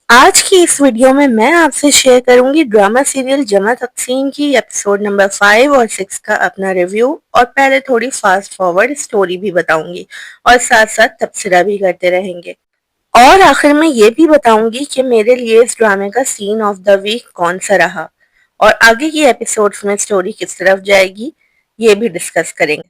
आज की इस वीडियो में मैं आपसे शेयर करूंगी ड्रामा सीरियल जमा तकसीम की एपिसोड नंबर 5 और 6 का अपना रिव्यू। और पहले थोड़ी फास्ट फॉरवर्ड स्टोरी भी बताऊंगी और साथ साथ तबसरा भी करते रहेंगे। और आखिर में ये भी बताऊंगी कि मेरे लिए इस ड्रामे का सीन ऑफ द वीक कौन सा रहा और आगे की एपिसोड्स में स्टोरी किस तरफ जाएगी ये भी डिस्कस करेंगे।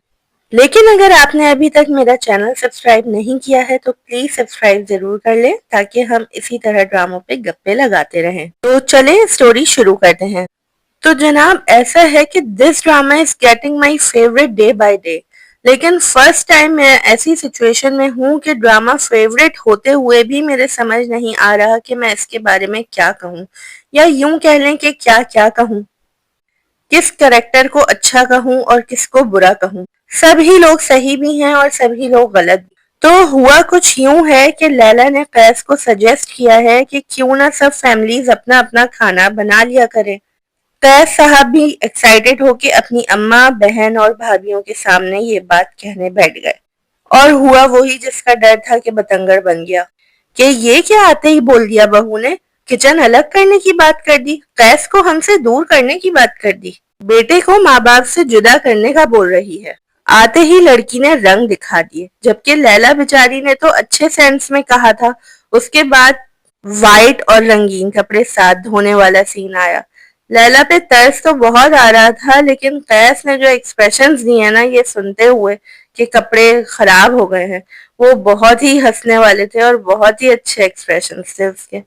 लेकिन अगर आपने अभी तक मेरा चैनल सब्सक्राइब नहीं किया है तो प्लीज सब्सक्राइब जरूर कर लें ताकि हम इसी तरह ड्रामों पे गप्पे लगाते रहें। तो चले स्टोरी शुरू करते हैं। तो जनाब ऐसा है कि this drama is getting my favourite day by day. लेकिन फर्स्ट टाइम मैं ऐसी सिचुएशन में हूँ कि ड्रामा फेवरेट होते हुए भी मेरे समझ नहीं आ रहा कि मैं इसके बारे में क्या कहूँ, या यूं कह लें कि क्या क्या कहूँ, किस कैरेक्टर को अच्छा कहूँ और किसको बुरा कहूँ। सभी लोग सही भी हैं और सभी लोग गलत भी। तो हुआ कुछ यूं है कि लैला ने कैस को सजेस्ट किया है कि क्यों ना सब फैमिलीज अपना अपना खाना बना लिया करें। कैस साहब भी एक्साइटेड होके अपनी अम्मा, बहन और भाभीियों के सामने ये बात कहने बैठ गए। और हुआ वही जिसका डर था कि बतंगड़ बन गया कि ये क्या आते ही बोल दिया बहू ने। किचन अलग करने की बात कर दी, कैस को हमसे दूर करने की बात कर दी, बेटे को माँ बाप से जुदा करने का बोल रही है। आते ही लड़की ने रंग दिखा दिए, जबकि लैला बेचारी ने तो अच्छे सेंस में कहा था। उसके बाद वाइट और रंगीन कपड़े साथ धोने वाला सीन आया। लैला पे तरस तो बहुत आ रहा था, लेकिन कैस ने जो एक्सप्रेशंस दिए ना ये सुनते हुए कि कपड़े खराब हो गए हैं, वो बहुत ही हंसने वाले थे और बहुत ही अच्छे एक्सप्रेशंस थे उसके।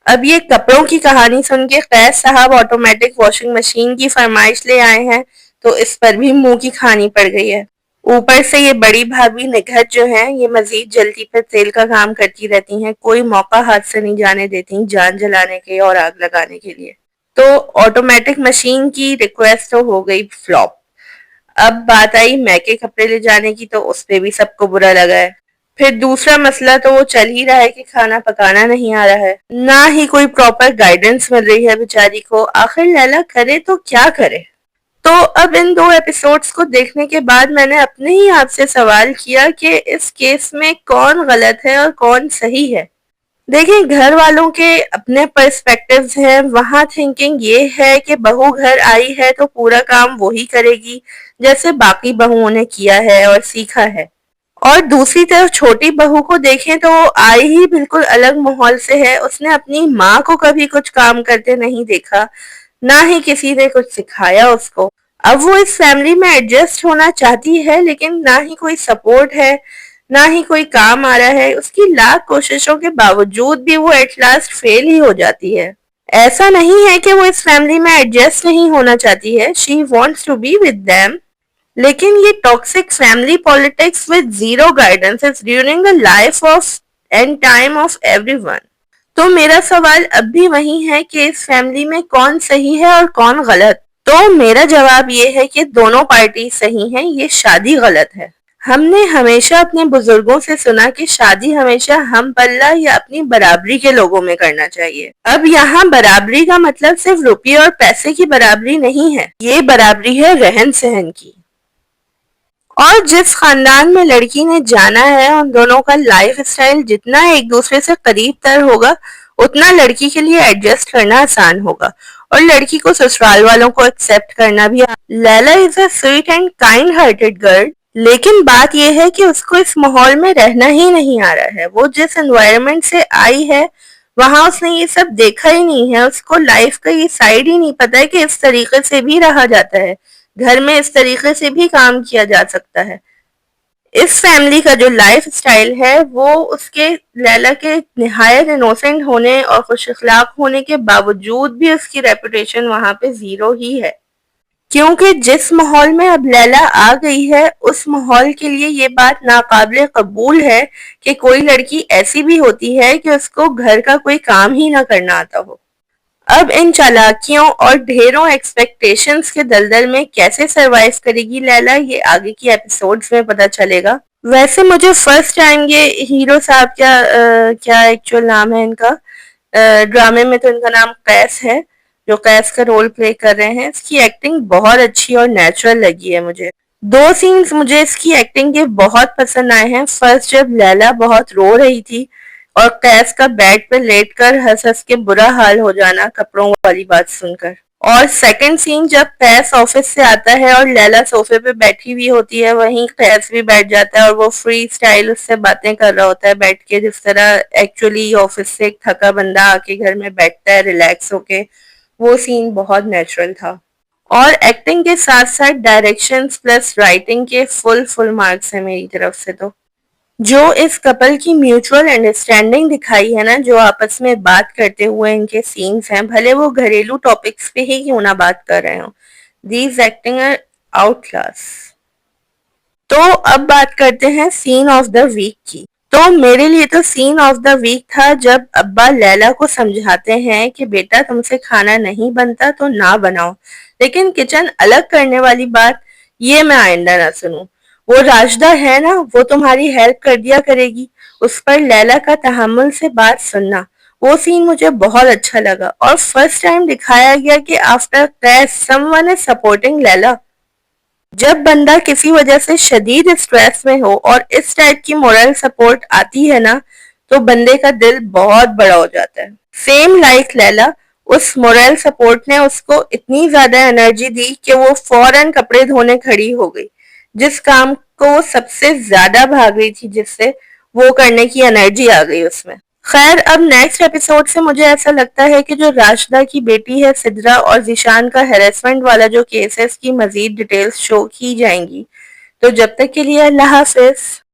अब ये कपड़ों की कहानी सुन के कैस साहब ऑटोमेटिक वॉशिंग मशीन की फरमाइश ले आए हैं, तो इस पर भी मुंह की खानी पड़ गई है। ऊपर से ये बड़ी भाभी निघत जो है ये मजीद जल्दी पे तेल का काम करती रहती हैं, कोई मौका हाथ से नहीं जाने देती जान जलाने के और आग लगाने के लिए। तो ऑटोमेटिक मशीन की रिक्वेस्ट तो हो गई फ्लॉप। अब बात आई मैके कपड़े ले जाने की, तो उस पे भी सबको बुरा लगा है। फिर दूसरा मसला तो वो चल ही रहा है कि खाना पकाना नहीं आ रहा है, ना ही कोई प्रॉपर गाइडेंस मिल रही है बेचारी को। आखिर लैला करे तो क्या करे। तो अब इन दो एपिसोड्स को देखने के बाद मैंने अपने ही आप से सवाल किया कि इस केस में कौन गलत है और कौन सही है। देखिए, घर वालों के अपने पर्सपेक्टिव्स हैं। वहां थिंकिंग ये है कि बहू घर आई है तो पूरा काम वही करेगी जैसे बाकी बहुओं ने किया है और सीखा है। और दूसरी तरफ छोटी बहू को देखें तो वो आई ही बिल्कुल अलग माहौल से है। उसने अपनी माँ को कभी कुछ काम करते नहीं देखा, ना ही किसी ने कुछ सिखाया उसको। अब वो इस फैमिली में एडजस्ट होना चाहती है, लेकिन ना ही कोई सपोर्ट है, ना ही कोई काम आ रहा है। उसकी लाख कोशिशों के बावजूद भी वो एट लास्ट फेल ही हो जाती है। ऐसा नहीं है कि वो इस फैमिली में एडजस्ट नहीं होना चाहती है, she wants to be with them. लेकिन ये toxic family politics with zero guidance is during the life of and time of everyone. तो मेरा सवाल अब भी वही है कि इस फैमिली में कौन सही है और कौन गलत। तो मेरा जवाब ये है कि दोनों पार्टी सही हैं, ये शादी गलत है। हमने हमेशा अपने बुजुर्गों से सुना कि शादी हमेशा हम पल्ला या अपनी बराबरी के लोगों में करना चाहिए। अब यहाँ बराबरी का मतलब सिर्फ रुपये और पैसे की बराबरी नहीं है, ये बराबरी है रहन सहन की। और जिस खानदान में लड़की ने जाना है उन दोनों का लाइफ स्टाइल जितना एक दूसरे से करीब तर होगा उतना लड़की के लिए एडजस्ट करना आसान होगा और लड़की को ससुराल वालों को एक्सेप्ट करना भी। Laila is a sweet and kind hearted girl, लेकिन बात यह है कि उसको इस माहौल में रहना ही नहीं आ रहा है। वो जिस एनवायरनमेंट से आई है वहां उसने ये सब देखा ही नहीं है। उसको लाइफ का ये साइड ही नहीं पता है कि इस तरीके से भी रहा जाता है, घर में इस तरीके से भी काम किया जा सकता है। इस फैमिली का जो लाइफ स्टाइल है वो उसके लैला के निहायत इनोसेंट होने और खुश अखलाक होने के बावजूद भी उसकी रेपुटेशन वहां पे जीरो ही है। क्योंकि जिस माहौल में अब लैला आ गई है उस माहौल के लिए ये बात नाकाबिले कबूल है कि कोई लड़की ऐसी भी होती है कि उसको घर का कोई काम ही ना करना आता हो। अब इन चालाकियों और ढेरों एक्सपेक्टेशंस के दलदल में कैसे सरवाइव करेगी लैला ये आगे की एपिसोड्स में पता चलेगा। वैसे मुझे फर्स्ट टाइम ये हीरो साहब क्या एक्चुअल नाम है इनका, ड्रामे में तो इनका नाम कैस है, जो कैस का रोल प्ले कर रहे हैं। इसकी एक्टिंग बहुत अच्छी और नेचुरल लगी है मुझे। दो सीन्स मुझे इसकी एक्टिंग के बहुत पसंद आए हैं। फर्स्ट जब लैला बहुत रो रही थी اور قیس کا بیڈ پہ لیٹ کر ہنس ہنس کے برا حال ہو جانا کپڑوں والی بات سن کر۔ اور سیکنڈ سین جب قیس آفس سے آتا ہے اور لیلا صوفے پہ بیٹھی ہوئی ہوتی ہے، وہیں قیس بھی بیٹھ جاتا ہے اور وہ فری سٹائل اس سے باتیں کر رہا ہوتا ہے بیٹھ کے، جس طرح ایکچولی آفس سے ایک تھکا بندہ آ کے گھر میں بیٹھتا ہے ریلیکس ہو کے۔ وہ سین بہت نیچرل تھا۔ اور ایکٹنگ کے ساتھ ساتھ ڈائریکشنز پلس رائٹنگ کے فل مارکس ہیں میری طرف سے تو۔ جو اس کپل کی میوچول انڈرسٹینڈنگ دکھائی ہے نا، جو آپس میں بات کرتے ہوئے ان کے سینز ہیں، بھلے وہ گھریلو ٹاپکس پہ ہی کیوں نہ بات کر رہے ہوں، these acting are out class. تو اب بات کرتے ہیں سین آف دا ویک کی۔ تو میرے لیے تو سین آف دا ویک تھا جب ابا لیلا کو سمجھاتے ہیں کہ بیٹا تم سے کھانا نہیں بنتا تو نہ بناؤ، لیکن کچن الگ کرنے والی بات یہ میں آئندہ نہ سنوں۔ وہ راشدہ ہے نا، وہ تمہاری ہیلپ کر دیا کرے گی۔ اس پر لیلا کا تحمل سے بات سننا، وہ سین مجھے بہت اچھا لگا۔ اور فرسٹ ٹائم دکھایا گیا کہ آفٹر قیس سم ون از سپورٹنگ لیلا۔ جب بندہ کسی وجہ سے شدید اسٹریس میں ہو اور اس ٹائپ کی مورل سپورٹ آتی ہے نا، تو بندے کا دل بہت بڑا ہو جاتا ہے۔ سیم لائک لیلا، اس مورل سپورٹ نے اس کو اتنی زیادہ انرجی دی کہ وہ فوراً کپڑے دھونے کھڑی ہو گئی۔ جس کام کو وہ سب سے زیادہ بھاگ رہی تھی، جس سے وہ کرنے کی انرجی آ گئی اس میں۔ خیر اب نیکسٹ ایپیسوڈ سے مجھے ایسا لگتا ہے کہ جو راشدہ کی بیٹی ہے سدرا اور ذیشان کا ہیراسمنٹ والا جو کیس ہے، اس کی مزید ڈیٹیلز شو کی جائیں گی۔ تو جب تک کے لیے اللہ حافظ۔